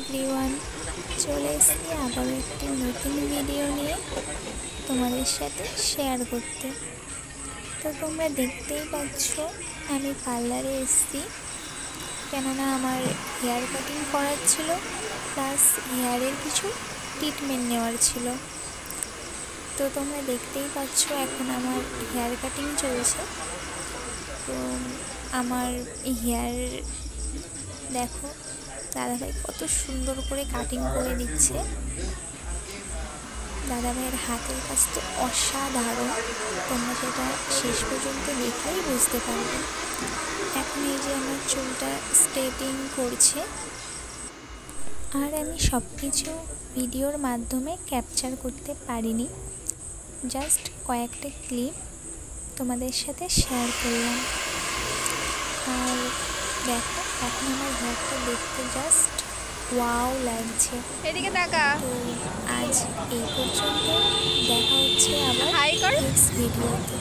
Everyone, চলে এসেছি আবারও একটি নতুন ভিডিও নিয়ে তোমাদের সাথে শেয়ার করতে। তো তোমরা দেখতেই পাচ্ছ আমি পার্লারে এসেছি, কেননা আমার হেয়ার কাটিং করার ছিল, প্লাস হেয়ারের কিছু ট্রিটমেন্ট নেওয়ার ছিল। তো তোমরা দেখতেই পাচ্ছ এখন আমার হেয়ার কাটিং চলছে। তো আমার হেয়ার দেখো দাদাভাই কত সুন্দর করে কাটিং করে দিচ্ছে। দাদাভাইয়ের হাতের কাজ তো অসাধারণ, তোমরা সেটা শেষ পর্যন্ত দেখলেই বুঝতে পারবে। এখন এই যে আমার চুলটা স্ট্রেটিং করছে, আর আমি সব কিছু ভিডিওর মাধ্যমে ক্যাপচার করতে পারিনি, জাস্ট কয়েকটা ক্লিপ তোমাদের সাথে শেয়ার করলাম। আর দেখো এখন আমার হেয়ারটা দেখতে জাস্ট ওয়াও লাগছে। এদিকে তাকা। তো আজ এই পর্যন্ত, দেখা হচ্ছে আবার নেক্সট ভিডিওতে।